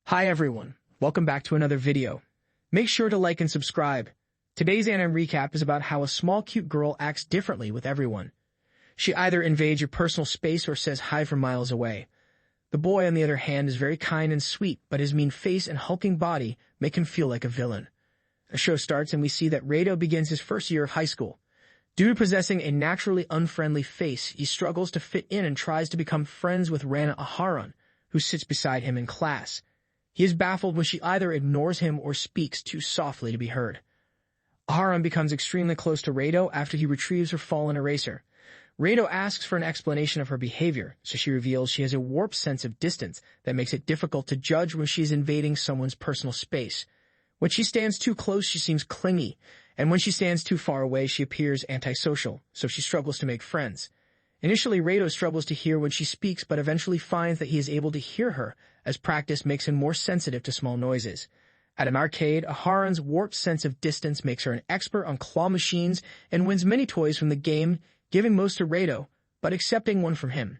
Hi everyone, welcome back to another video. Make sure to like and subscribe. Today's anime recap is about how a small cute girl acts differently with everyone. She either invades your personal space or says hi from miles away. The boy, on the other hand, is very kind and sweet, but his mean face and hulking body make him feel like a villain. The show starts and we see that Rado begins his first year of high school. Due to possessing a naturally unfriendly face, he struggles to fit in and tries to become friends with Rana Aharon, who sits beside him in class. He is baffled when she either ignores him or speaks too softly to be heard. Aharon becomes extremely close to Rado after he retrieves her fallen eraser. Rado asks for an explanation of her behavior, so she reveals she has a warped sense of distance that makes it difficult to judge when she is invading someone's personal space. When she stands too close, she seems clingy, and when she stands too far away, she appears antisocial, so she struggles to make friends. Initially, Rado struggles to hear when she speaks, but eventually finds that he is able to hear her, as practice makes him more sensitive to small noises. At an arcade, Aharon's warped sense of distance makes her an expert on claw machines and wins many toys from the game, giving most to Rado, but accepting one from him.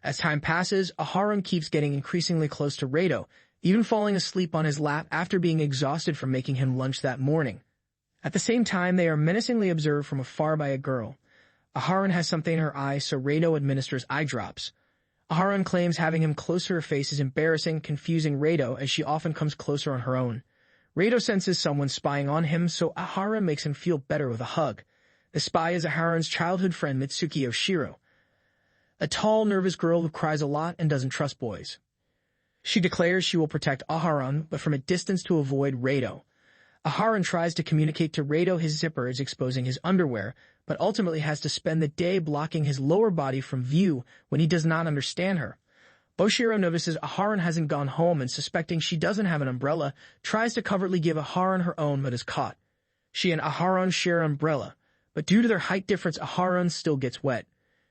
As time passes, Aharon keeps getting increasingly close to Rado, even falling asleep on his lap after being exhausted from making him lunch that morning. At the same time, they are menacingly observed from afar by a girl. Aharon has something in her eye, so Rado administers eye drops. Aharon claims having him close to her face is embarrassing, confusing Rado as she often comes closer on her own. Rado senses someone spying on him, so Aharon makes him feel better with a hug. The spy is Aharon's childhood friend Mitsuki Oshiro, a tall, nervous girl who cries a lot and doesn't trust boys. She declares she will protect Aharon, but from a distance to avoid Rado. Aharon tries to communicate to Rado his zipper is exposing his underwear, but ultimately has to spend the day blocking his lower body from view when he does not understand her. Oshiro notices Aharon hasn't gone home and, suspecting she doesn't have an umbrella, tries to covertly give Aharon her own but is caught. She and Aharon share an umbrella, but due to their height difference, Aharon still gets wet.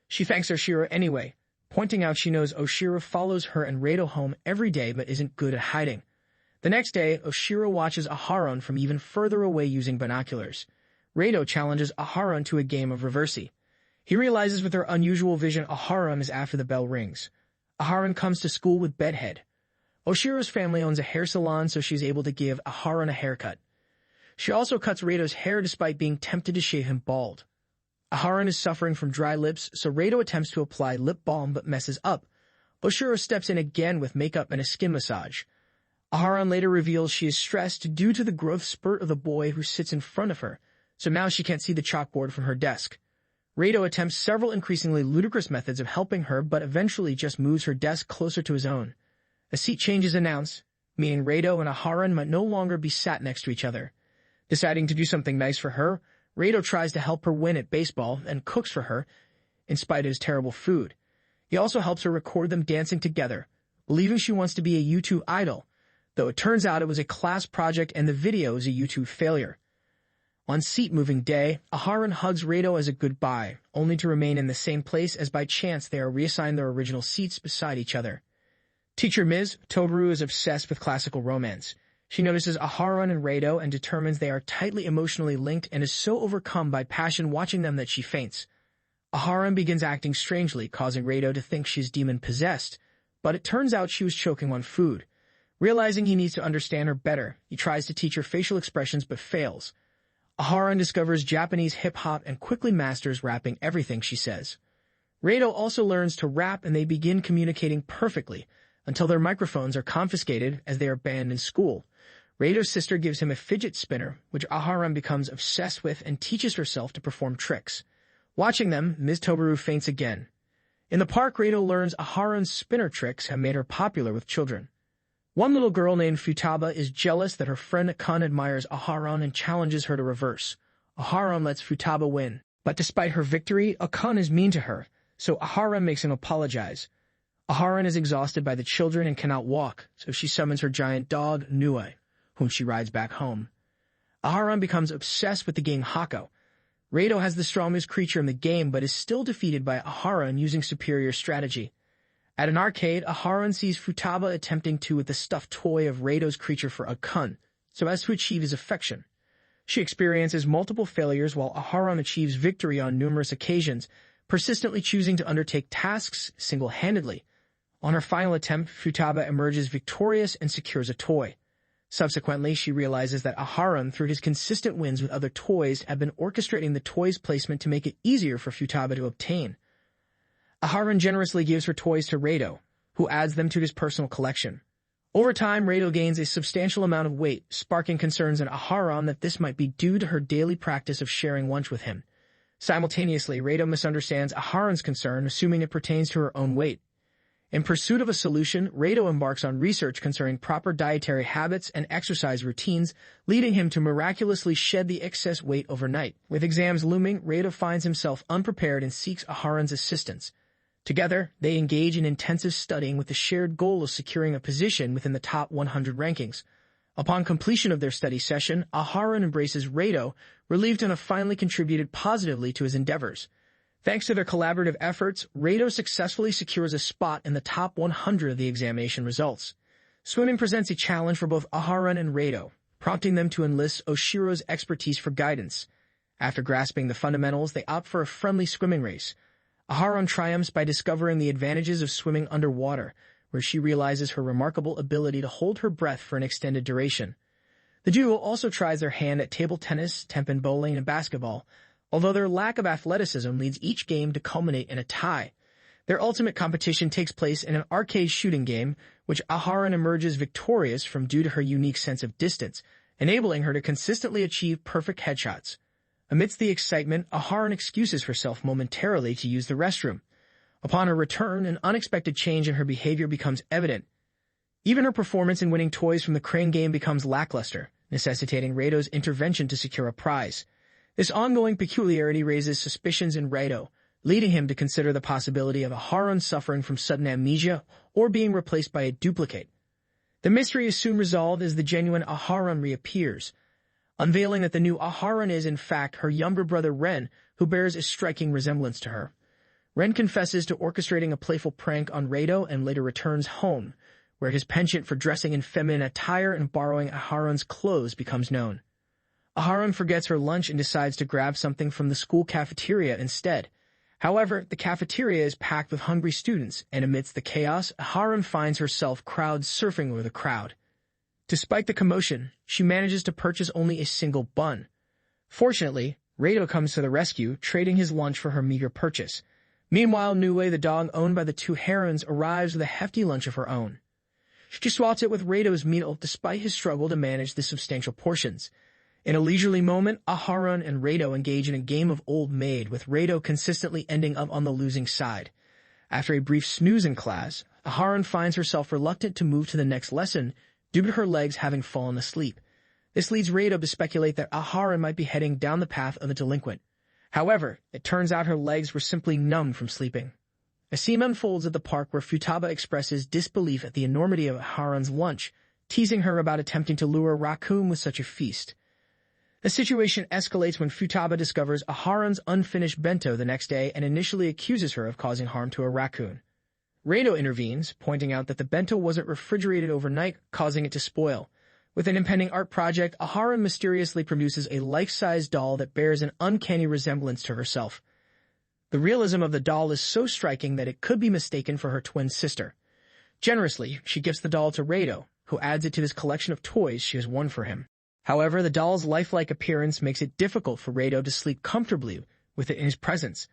She thanks Oshiro anyway, pointing out she knows Oshiro follows her and Rado home every day but isn't good at hiding. The next day, Oshiro watches Aharon from even further away using binoculars. Rado challenges Aharon to a game of reversey. He realizes with her unusual vision Aharon is after the bell rings. Aharon comes to school with bedhead. Oshiro's family owns a hair salon, so she's able to give Aharon a haircut. She also cuts Rado's hair despite being tempted to shave him bald. Aharon is suffering from dry lips, so Rado attempts to apply lip balm but messes up. Oshiro steps in again with makeup and a skin massage. Aharon later reveals she is stressed due to the growth spurt of the boy who sits in front of her, so now she can't see the chalkboard from her desk. Rado attempts several increasingly ludicrous methods of helping her, but eventually just moves her desk closer to his own. A seat change is announced, meaning Rado and Aharon might no longer be sat next to each other. Deciding to do something nice for her, Rado tries to help her win at baseball and cooks for her, in spite of his terrible food. He also helps her record them dancing together, believing she wants to be a YouTube idol, though it turns out it was a class project and the video is a YouTube failure. On seat-moving day, Aharon hugs Rado as a goodbye, only to remain in the same place as by chance they are reassigned their original seats beside each other. Teacher Ms. Tobaru is obsessed with classical romance. She notices Aharon and Rado and determines they are tightly emotionally linked and is so overcome by passion watching them that she faints. Aharon begins acting strangely, causing Rado to think she's demon-possessed, but it turns out she was choking on food. Realizing he needs to understand her better, he tries to teach her facial expressions but fails. Aharon discovers Japanese hip-hop and quickly masters rapping everything she says. Rado also learns to rap and they begin communicating perfectly, until their microphones are confiscated as they are banned in school. Rado's sister gives him a fidget spinner, which Aharon becomes obsessed with and teaches herself to perform tricks. Watching them, Ms. Tobaru faints again. In the park, Rado learns Aharon's spinner tricks have made her popular with children. One little girl named Futaba is jealous that her friend Akane admires Aharon and challenges her to reverse. Aharon lets Futaba win, but despite her victory, Akane is mean to her, so Aharon makes him apologize. Aharon is exhausted by the children and cannot walk, so she summons her giant dog, Nue, whom she rides back home. Aharon becomes obsessed with the game Hako. Rado has the strongest creature in the game, but is still defeated by Aharon using superior strategy. At an arcade, Aharon sees Futaba attempting to with the stuffed toy of Rado's creature for Akane, so as to achieve his affection. She experiences multiple failures while Aharon achieves victory on numerous occasions, persistently choosing to undertake tasks single-handedly. On her final attempt, Futaba emerges victorious and secures a toy. Subsequently, she realizes that Aharon, through his consistent wins with other toys, had been orchestrating the toy's placement to make it easier for Futaba to obtain. Aharon generously gives her toys to Rado, who adds them to his personal collection. Over time, Rado gains a substantial amount of weight, sparking concerns in Aharon that this might be due to her daily practice of sharing lunch with him. Simultaneously, Rado misunderstands Aharon's concern, assuming it pertains to her own weight. In pursuit of a solution, Rado embarks on research concerning proper dietary habits and exercise routines, leading him to miraculously shed the excess weight overnight. With exams looming, Rado finds himself unprepared and seeks Aharon's assistance. Together, they engage in intensive studying with the shared goal of securing a position within the top 100 rankings. Upon completion of their study session, Aharon embraces Rado, relieved and have finally contributed positively to his endeavors. Thanks to their collaborative efforts, Rado successfully secures a spot in the top 100 of the examination results. Swimming presents a challenge for both Aharon and Rado, prompting them to enlist Oshiro's expertise for guidance. After grasping the fundamentals, they opt for a friendly swimming race. Aharon triumphs by discovering the advantages of swimming underwater, where she realizes her remarkable ability to hold her breath for an extended duration. The duo also tries their hand at table tennis, tenpin bowling, and basketball, although their lack of athleticism leads each game to culminate in a tie. Their ultimate competition takes place in an arcade shooting game, which Aharon emerges victorious from due to her unique sense of distance, enabling her to consistently achieve perfect headshots. Amidst the excitement, Aharon excuses herself momentarily to use the restroom. Upon her return, an unexpected change in her behavior becomes evident. Even her performance in winning toys from the crane game becomes lackluster, necessitating Rado's intervention to secure a prize. This ongoing peculiarity raises suspicions in Rado, leading him to consider the possibility of Aharon suffering from sudden amnesia or being replaced by a duplicate. The mystery is soon resolved as the genuine Aharon reappears, unveiling that the new Aharon is in fact her younger brother Ren, who bears a striking resemblance to her. Ren confesses to orchestrating a playful prank on Rado and later returns home, where his penchant for dressing in feminine attire and borrowing Aharon's clothes becomes known. Aharon forgets her lunch and decides to grab something from the school cafeteria instead. However, the cafeteria is packed with hungry students, and amidst the chaos, Aharon finds herself crowd surfing over the crowd. Despite the commotion, she manages to purchase only a single bun. Fortunately, Rado comes to the rescue, trading his lunch for her meager purchase. Meanwhile, Nue, the dog owned by the two herons, arrives with a hefty lunch of her own. She swaps it with Rado's meal despite his struggle to manage the substantial portions. In a leisurely moment, Aharon and Rado engage in a game of Old Maid, with Rado consistently ending up on the losing side. After a brief snooze in class, Aharon finds herself reluctant to move to the next lesson due to her legs having fallen asleep. This leads Rado to speculate that Aharon might be heading down the path of a delinquent. However, it turns out her legs were simply numb from sleeping. A scene unfolds at the park where Futaba expresses disbelief at the enormity of Aharon's lunch, teasing her about attempting to lure a raccoon with such a feast. The situation escalates when Futaba discovers Aharon's unfinished bento the next day and initially accuses her of causing harm to a raccoon. Rado intervenes, pointing out that the bento wasn't refrigerated overnight, causing it to spoil. With an impending art project, Aharon mysteriously produces a life-size doll that bears an uncanny resemblance to herself. The realism of the doll is so striking that it could be mistaken for her twin sister. Generously, she gives the doll to Rado, who adds it to his collection of toys she has won for him. However, the doll's lifelike appearance makes it difficult for Rado to sleep comfortably with it in his presence.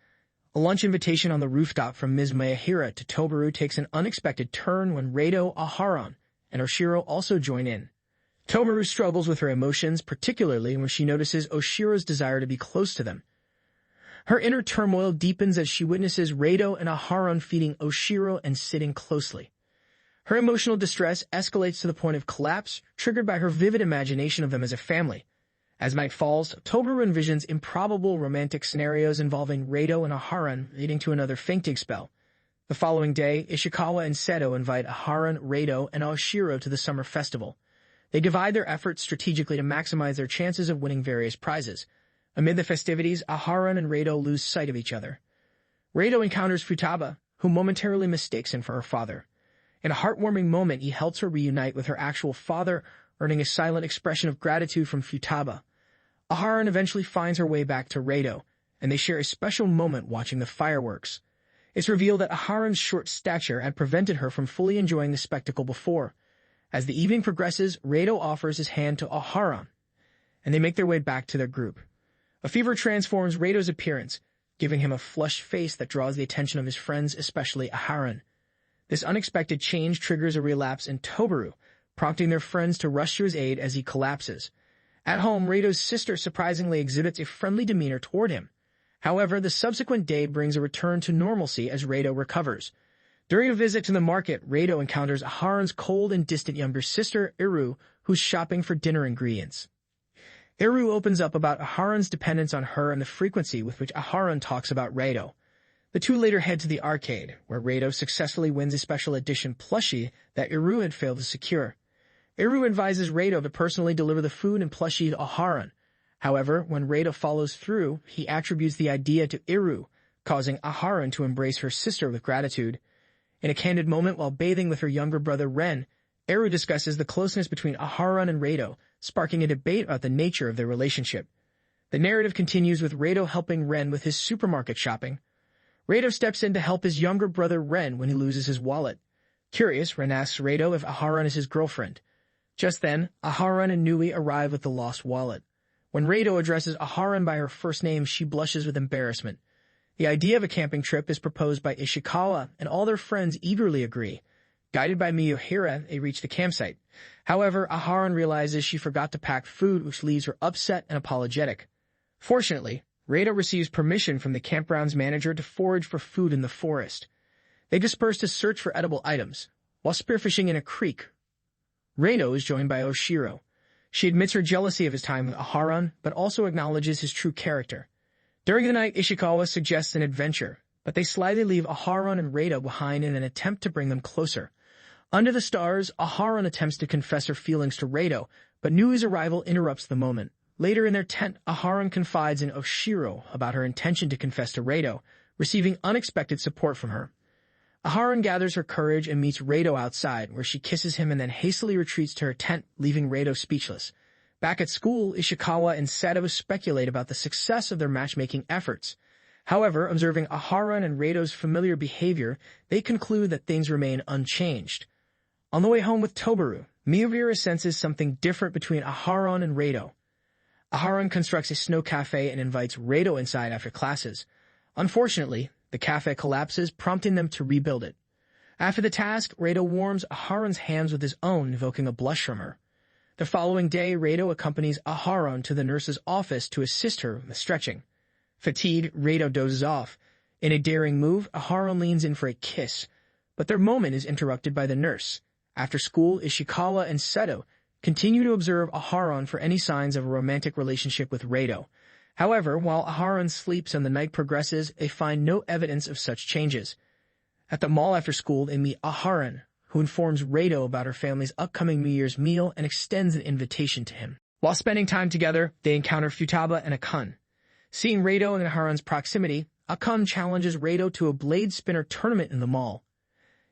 A lunch invitation on the rooftop from Ms. Miyahira to Tobaru takes an unexpected turn when Rado, Aharon, and Oshiro also join in. Tobaru struggles with her emotions, particularly when she notices Oshiro's desire to be close to them. Her inner turmoil deepens as she witnesses Rado and Aharon feeding Oshiro and sitting closely. Her emotional distress escalates to the point of collapse, triggered by her vivid imagination of them as a family. As night falls, Tobaru envisions improbable romantic scenarios involving Rado and Aharon, leading to another fainting spell. The following day, Ishikawa and Seto invite Aharon, Rado, and Oshiro to the summer festival. They divide their efforts strategically to maximize their chances of winning various prizes. Amid the festivities, Aharon and Rado lose sight of each other. Rado encounters Futaba, who momentarily mistakes him for her father. In a heartwarming moment, he helps her reunite with her actual father, earning a silent expression of gratitude from Futaba. Aharon eventually finds her way back to Rado, and they share a special moment watching the fireworks. It's revealed that Aharon's short stature had prevented her from fully enjoying the spectacle before. As the evening progresses, Rado offers his hand to Aharon, and they make their way back to their group. A fever transforms Rado's appearance, giving him a flushed face that draws the attention of his friends, especially Aharon. This unexpected change triggers a relapse in Tobaru, prompting their friends to rush to his aid as he collapses. At home, Rado's sister surprisingly exhibits a friendly demeanor toward him. However, the subsequent day brings a return to normalcy as Rado recovers. During a visit to the market, Rado encounters Aharon's cold and distant younger sister, Iru, who's shopping for dinner ingredients. Iru opens up about Aharon's dependence on her and the frequency with which Aharon talks about Rado. The two later head to the arcade, where Rado successfully wins a special edition plushie that Iru had failed to secure. Iru advises Rado to personally deliver the food and plushie to Aharon. However, when Rado follows through, he attributes the idea to Iru, causing Aharon to embrace her sister with gratitude. In a candid moment while bathing with her younger brother Ren, Iru discusses the closeness between Aharon and Rado, sparking a debate about the nature of their relationship. The narrative continues with Rado helping Ren with his supermarket shopping. Rado steps in to help his younger brother Ren when he loses his wallet. Curious, Ren asks Rado if Aharon is his girlfriend. Just then, Aharon and Nui arrive with the lost wallet. When Rado addresses Aharon by her first name, she blushes with embarrassment. The idea of a camping trip is proposed by Ishikawa, and all their friends eagerly agree. Guided by Miyohira, they reach the campsite. However, Aharon realizes she forgot to pack food, which leaves her upset and apologetic. Fortunately, Rado receives permission from the campground's manager to forage for food in the forest. They disperse to search for edible items. While spearfishing in a creek, Rado is joined by Oshiro. She admits her jealousy of his time with Aharon, but also acknowledges his true character. During the night, Ishikawa suggests an adventure, but they slyly leave Aharon and Rado behind in an attempt to bring them closer. Under the stars, Aharon attempts to confess her feelings to Rado, but Nui's arrival interrupts the moment. Later in their tent, Aharon confides in Oshiro about her intention to confess to Rado, receiving unexpected support from her. Aharon gathers her courage and meets Rado outside, where she kisses him and then hastily retreats to her tent, leaving Rado speechless. Back at school, Ishikawa and Seduce speculate about the success of their matchmaking efforts. However, observing Aharon and Rado's familiar behavior, they conclude that things remain unchanged. On the way home with Tobaru, Miyohira senses something different between Aharon and Rado. Aharon constructs a snow cafe and invites Rado inside after classes. Unfortunately, the cafe collapses, prompting them to rebuild it. After the task, Rado warms Aharon's hands with his own, evoking a blush from her. The following day, Rado accompanies Aharon to the nurse's office to assist her with stretching. Fatigued, Rado dozes off. In a daring move, Aharon leans in for a kiss, but their moment is interrupted by the nurse. After school, Ishikawa and Seto continue to observe Aharon for any signs of a romantic relationship with Rado. However, while Aharon sleeps and the night progresses, they find no evidence of such changes. At the mall after school, they meet Aharon, who informs Rado about her family's upcoming New Year's meal and extends an invitation to him. While spending time together, they encounter Futaba and Akun. Seeing Rado and Aharon's proximity, Akun challenges Rado to a blade spinner tournament in the mall.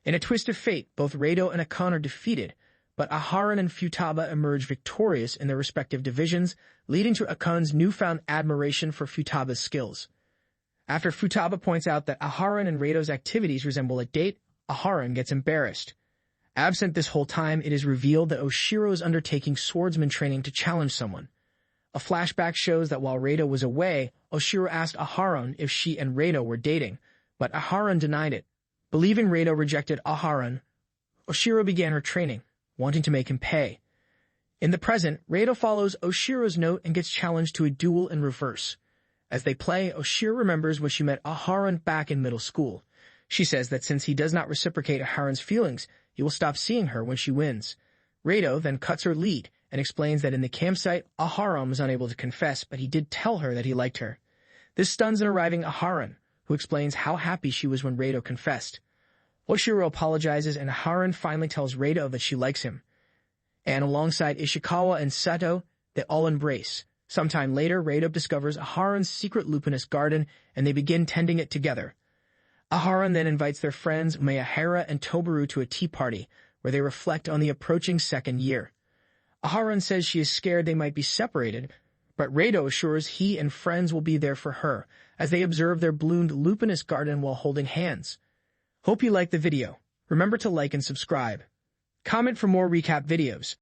In a twist of fate, both Rado and Akun are defeated, but Aharon and Futaba emerge victorious in their respective divisions, leading to Akun's newfound admiration for Futaba's skills. After Futaba points out that Aharon and Rado's activities resemble a date, Aharon gets embarrassed. Absent this whole time, it is revealed that Oshiro is undertaking swordsman training to challenge someone. A flashback shows that while Rado was away, Oshiro asked Aharon if she and Rado were dating, but Aharon denied it. Believing Rado rejected Aharon, Oshiro began her training, wanting to make him pay. In the present, Rado follows Oshiro's note and gets challenged to a duel in reverse. As they play, Oshiro remembers when she met Aharon back in middle school. She says that since he does not reciprocate Aharon's feelings, he will stop seeing her when she wins. Rado then cuts her lead and explains that in the campsite, Aharon was unable to confess, but he did tell her that he liked her. This stuns an arriving Aharon, who explains how happy she was when Rado confessed. Oshiro apologizes and Aharon finally tells Rado that she likes him. And alongside Ishikawa and Seto, they all embrace. Sometime later, Rado discovers Aharon's secret lupinous garden, and they begin tending it together. Aharon then invites their friends Miyohira and Tobaru to a tea party, where they reflect on the approaching second year. Aharon says she is scared they might be separated, but Rado assures he and friends will be there for her as they observe their bloomed lupinous garden while holding hands. Hope you liked the video. Remember to like and subscribe. Comment for more recap videos.